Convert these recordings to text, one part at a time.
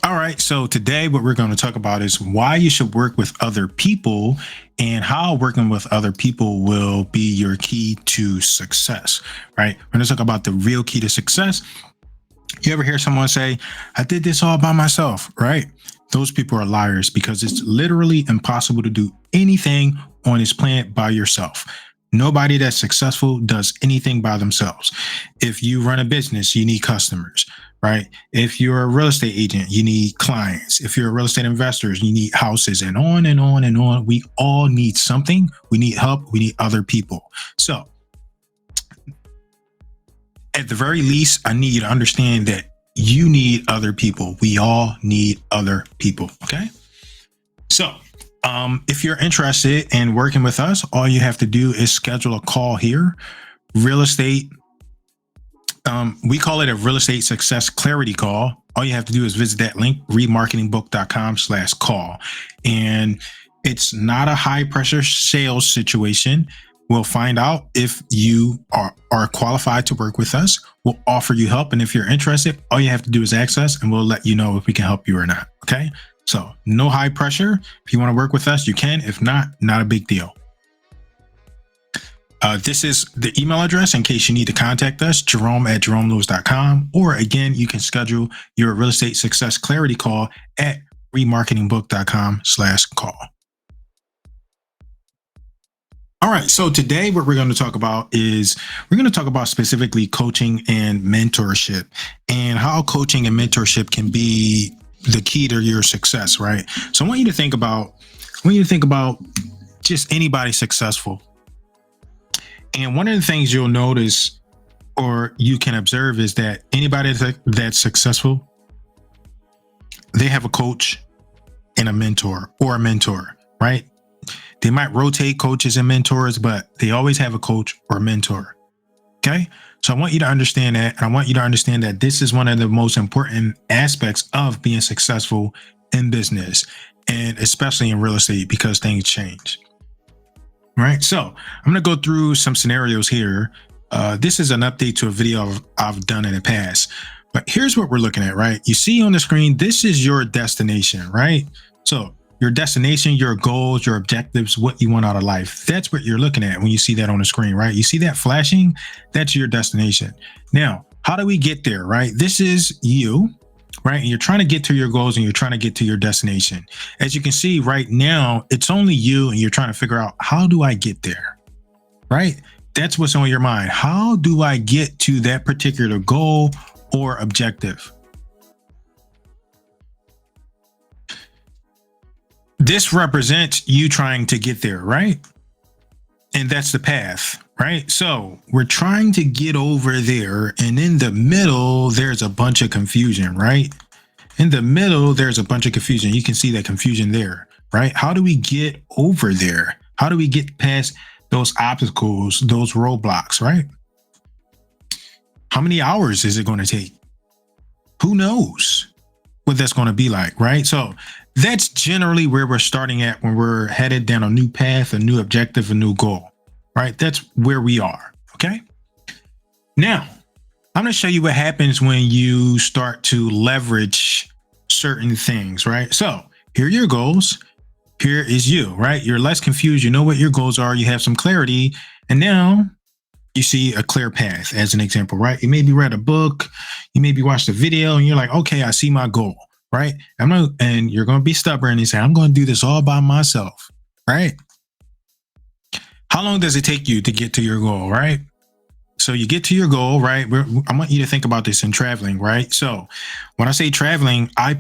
All right, so today what we're going to talk about is why you should work with other people and how working with other people will be your key to success, right? We're going to talk about the real key to success. You ever hear someone say, I did this all by myself, right? Those people are liars because it's literally impossible to do anything on this planet by yourself. Nobody that's successful does anything by themselves. If you run a business, you need customers, right? If you're a real estate agent, you need clients. If you're a real estate investor, you need houses, and on and on and on. We all need something. We need help. We need other people. So at the very least, I need you to understand that you need other people. We all need other people. Okay. So if you're interested in working with us, all you have to do is schedule a call here. Real estate. We call it a real estate success clarity call. All you have to do is visit that link, remarketingbook.com/call. And it's not a high pressure sales situation. We'll find out if you are qualified to work with us. We'll offer you help. And if you're interested, all you have to do is ask us and we'll let you know if we can help you or not. Okay. So no high pressure. If you want to work with us, you can. If not, not a big deal. This is the email address in case you need to contact us, Jerome@JeromeLewis.com. Or again, you can schedule your real estate success clarity call at remarketingbook.com/call. All right. So today what we're going to talk about is we're going to talk about specifically coaching and mentorship and how coaching and mentorship can be the key to your success, right? So I want you to think about just anybody successful. And one of the things you'll notice or you can observe is that anybody that's successful, they have a coach and a mentor or a mentor, right? They might rotate coaches and mentors, but they always have a coach or a mentor. Okay. So I want you to understand that. And I want you to understand that this is one of the most important aspects of being successful in business and especially in real estate because things change. Right. So I'm going to go through some scenarios here. This is an update to a video I've done in the past, but here's what we're looking at, right? You see on the screen, this is your destination, right? So your destination, your goals, your objectives, what you want out of life. That's what you're looking at when you see that on the screen, right? You see that flashing? That's your destination. Now, how do we get there, right? This is you, right? And you're trying to get to your goals and you're trying to get to your destination. As you can see right now, it's only you and you're trying to figure out, how do I get there, right? That's what's on your mind. How do I get to that particular goal or objective? This represents you trying to get there, right? And that's the path, right? So we're trying to get over there. And in the middle, there's a bunch of confusion, right? In the middle, there's a bunch of confusion. You can see that confusion there, right? How do we get over there? How do we get past those obstacles, those roadblocks, right? How many hours is it going to take? Who knows what that's going to be like, right? So that's generally where we're starting at when we're headed down a new path, a new objective, a new goal, right? That's where we are, okay? Now, I'm going to show you what happens when you start to leverage certain things, right? So here are your goals. Here is you, right? You're less confused. You know what your goals are. You have some clarity. And now you see a clear path as an example, right? You maybe read a book, you maybe watched a video and you're like, okay, I see my goal. Right. And you're going to be stubborn and say, I'm going to do this all by myself. Right. How long does it take you to get to your goal? Right. So you get to your goal. Right. I want you to think about this in traveling. Right. So when I say traveling, I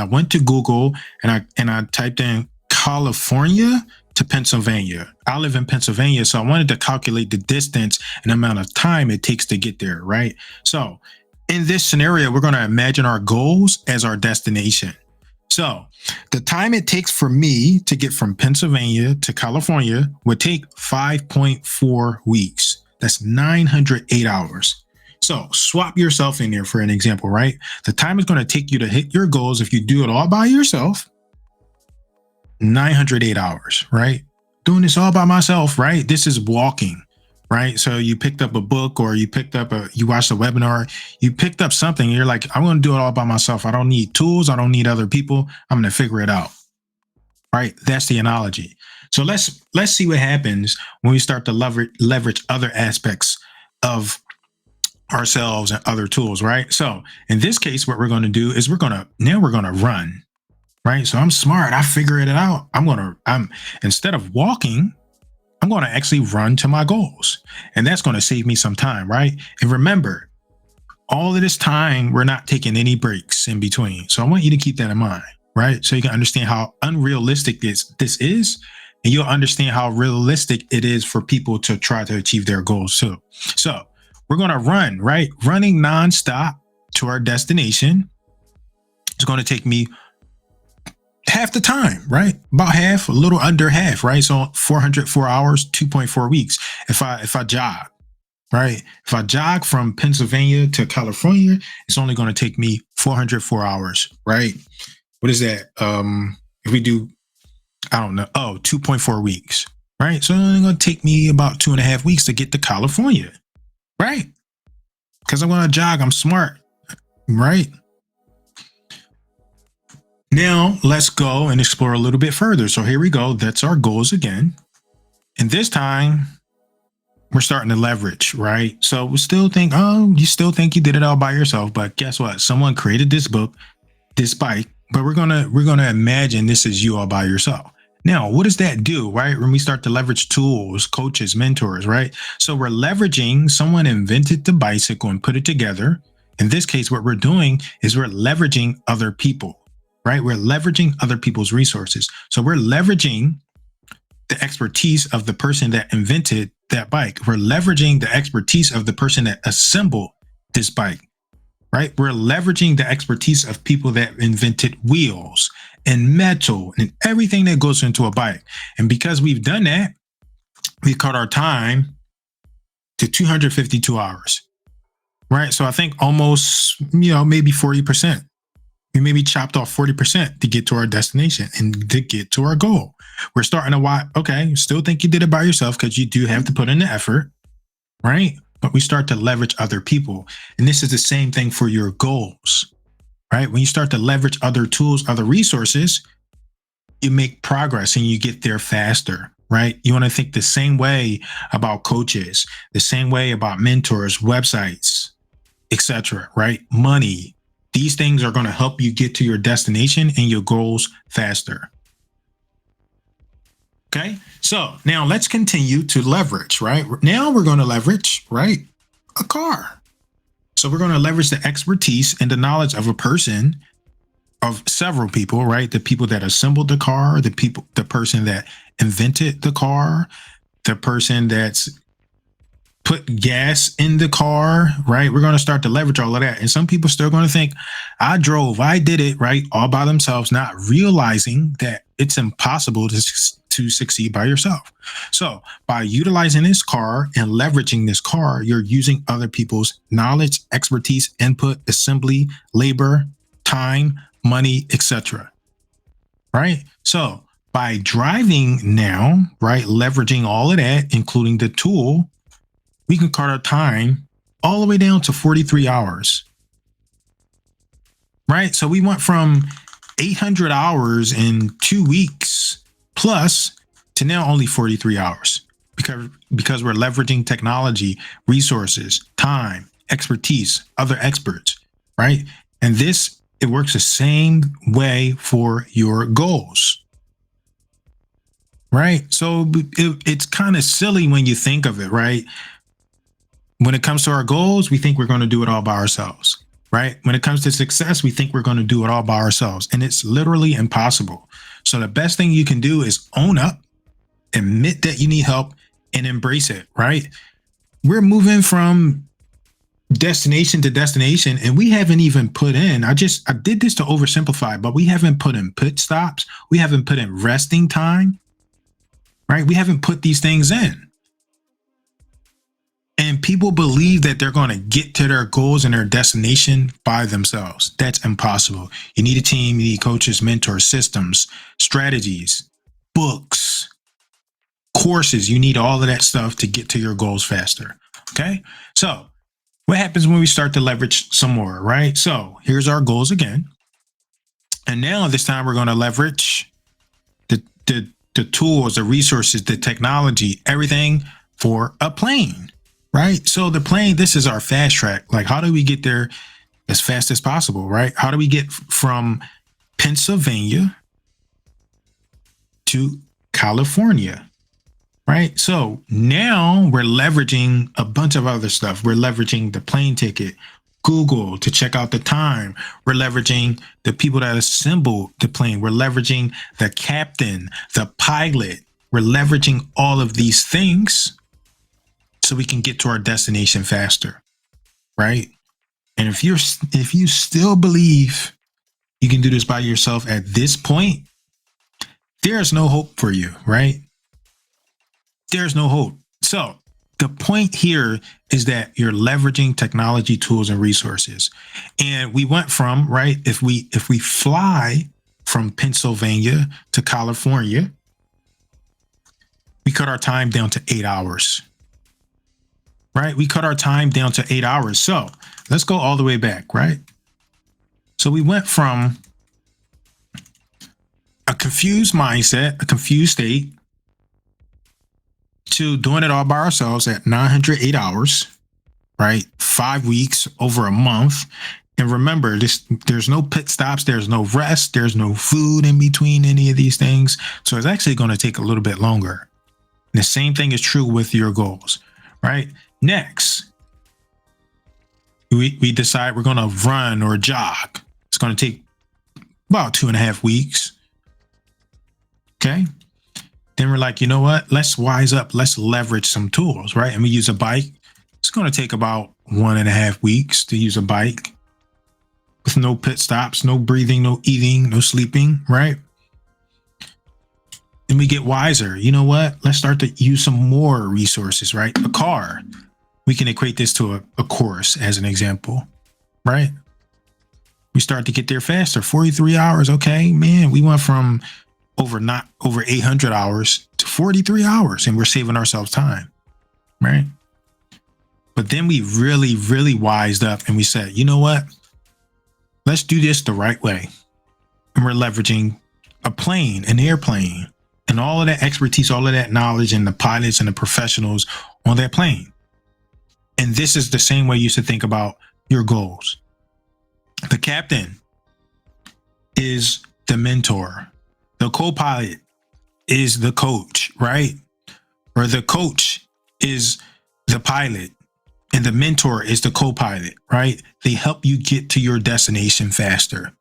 went to Google and I typed in California to Pennsylvania. I live in Pennsylvania. So I wanted to calculate the distance and amount of time it takes to get there. Right. So in this scenario, we're going to imagine our goals as our destination. So the time it takes for me to get from Pennsylvania to California would take 5.4 weeks. That's 908 hours. So swap yourself in there for an example, right? The time it's going to take you to hit your goals if you do it all by yourself, 908 hours, right? Doing this all by myself, right? This is walking, right? So you picked up a book, or you watched a webinar, you picked up something. You're like, I'm going to do it all by myself. I don't need tools. I don't need other people. I'm going to figure it out. Right? That's the analogy. So let's see what happens when we start to leverage other aspects of ourselves and other tools, right? So in this case, what we're going to do is we're going to run, right? So I'm smart. I figured it out. I'm instead of walking, I'm going to actually run to my goals, and that's going to save me some time, right? And remember, all of this time, we're not taking any breaks in between. So I want you to keep that in mind, right? So you can understand how unrealistic this is, and you'll understand how realistic it is for people to try to achieve their goals too. So we're going to run, right? Running nonstop to our destination. It's going to take me half the time, right? About half, a little under half, right? So 404 hours, 2.4 weeks. If I jog, right? If I jog from Pennsylvania to California, it's only going to take me 404 hours, right? What is that? If we do, I don't know. 2.4 weeks, right? So it's only going to take me about 2.5 weeks to get to California, right? Because I'm going to jog. I'm smart, right? Now let's go and explore a little bit further. So here we go. That's our goals again. And this time we're starting to leverage, right? So we still think, you still think you did it all by yourself, but guess what? Someone created this book, this bike, but we're gonna imagine this is you all by yourself. Now, what does that do, right? When we start to leverage tools, coaches, mentors, right? So we're leveraging, someone invented the bicycle and put it together. In this case, what we're doing is we're leveraging other people, right? We're leveraging other people's resources. So we're leveraging the expertise of the person that invented that bike. We're leveraging the expertise of the person that assembled this bike, right? We're leveraging the expertise of people that invented wheels and metal and everything that goes into a bike. And because we've done that, we cut our time to 252 hours, right? So I think almost, maybe 40%. We maybe chopped off 40% to get to our destination and to get to our goal. We're starting to watch. Okay, you still think you did it by yourself because you do have to put in the effort, right? But we start to leverage other people. And this is the same thing for your goals, right? When you start to leverage other tools, other resources, you make progress and you get there faster, right? You want to think the same way about coaches, the same way about mentors, websites, etc., right? Money. These things are going to help you get to your destination and your goals faster. Okay, so now let's continue to leverage, right? Now we're going to leverage, right, a car. So we're going to leverage the expertise and the knowledge of a person, of several people, right? The people that assembled the car, the person that invented the car, the person that's put gas in the car, right? We're going to start to leverage all of that. And some people still going to think, I did it, right? All by themselves, not realizing that it's impossible to succeed by yourself. So by utilizing this car and leveraging this car, you're using other people's knowledge, expertise, input, assembly, labor, time, money, etc. Right? So by driving now, right, leveraging all of that, including the tool, we can cut our time all the way down to 43 hours, right? So we went from 800 hours in 2 weeks plus to now only 43 hours because we're leveraging technology, resources, time, expertise, other experts, right? And it works the same way for your goals, right? So it's kind of silly when you think of it, right? When it comes to our goals, we think we're going to do it all by ourselves, right? When it comes to success, we think we're going to do it all by ourselves, and it's literally impossible. So the best thing you can do is own up, admit that you need help, and embrace it, right? We're moving from destination to destination, and we haven't even put in, I did this to oversimplify, but we haven't put in pit stops. We haven't put in resting time, right? We haven't put these things in. And people believe that they're going to get to their goals and their destination by themselves. That's impossible. You need a team, you need coaches, mentors, systems, strategies, books, courses. You need all of that stuff to get to your goals faster. Okay. So what happens when we start to leverage some more, right? So here's our goals again. And now this time we're going to leverage the tools, the resources, the technology, everything for a plane, right? So the plane, this is our fast track. Like, how do we get there as fast as possible, right? How do we get from Pennsylvania to California, right? So now we're leveraging a bunch of other stuff. We're leveraging the plane ticket, Google to check out the time. We're leveraging the people that assemble the plane. We're leveraging the captain, the pilot. We're leveraging all of these things so we can get to our destination faster, right? And if you still believe you can do this by yourself at this point, there's no hope for you, right? There's no hope. So the point here is that you're leveraging technology, tools, and resources. And we went from, right, if we fly from Pennsylvania to California, we cut our time down to 8 hours, right? We cut our time down to 8 hours. So let's go all the way back, right? So we went from a confused mindset, a confused state, to doing it all by ourselves at 908 hours, right? 5 weeks, over a month. And remember, there's no pit stops, there's no rest, there's no food in between any of these things. So it's actually going to take a little bit longer. And the same thing is true with your goals, right? Next, we decide we're going to run or jog. It's going to take about 2.5 weeks. Okay. Then we're like, you know what? Let's wise up. Let's leverage some tools, right? And we use a bike. It's going to take about 1.5 weeks to use a bike with no pit stops, no breathing, no eating, no sleeping, right? Then we get wiser. You know what? Let's start to use some more resources, right? A car. We can equate this to a course as an example, right? We start to get there faster. 43 hours. Okay, man, we went from over 800 hours to 43 hours, and we're saving ourselves time, right? But then we really, really wised up and we said, you know what? Let's do this the right way. And we're leveraging a plane, an airplane, and all of that expertise, all of that knowledge, and the pilots and the professionals on that plane. And this is the same way you should think about your goals. The captain is the mentor. The co-pilot is the coach, right? Or the coach is the pilot and the mentor is the co-pilot, right? They help you get to your destination faster.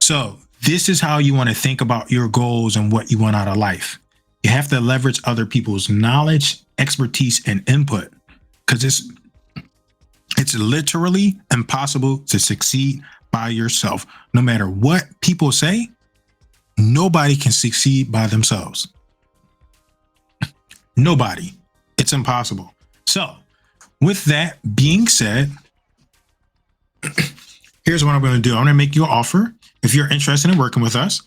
So this is how you want to think about your goals and what you want out of life. You have to leverage other people's knowledge, expertise, and input, because it's literally impossible to succeed by yourself. No matter what people say, nobody can succeed by themselves. Nobody. It's impossible. So with that being said, here's what I'm going to do. I'm going to make you an offer. If you're interested in working with us,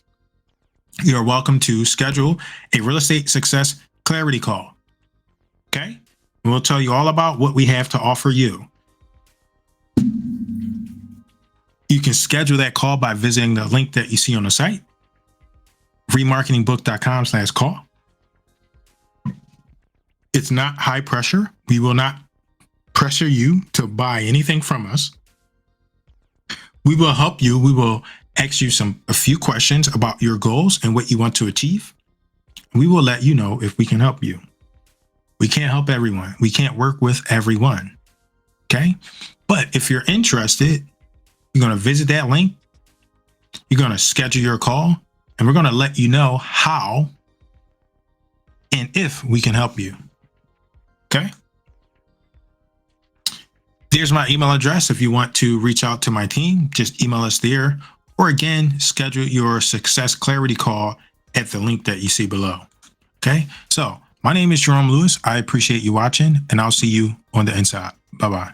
you're welcome to schedule a real estate success clarity call. Okay? We'll tell you all about what we have to offer you. You can schedule that call by visiting the link that you see on the site, remarketingbook.com/call. It's not high pressure. We will not pressure you to buy anything from us. We will help you. We will ask you a few questions about your goals and what you want to achieve. We will let you know if we can help you. We can't help everyone. We can't work with everyone. Okay? But if you're interested, you're going to visit that link. You're going to schedule your call, and we're going to let you know how and if we can help you. Okay? There's my email address. If you want to reach out to my team, just email us there. Or again, schedule your success clarity call at the link that you see below. Okay? So my name is Jerome Lewis. I appreciate you watching, and I'll see you on the inside. Bye-bye.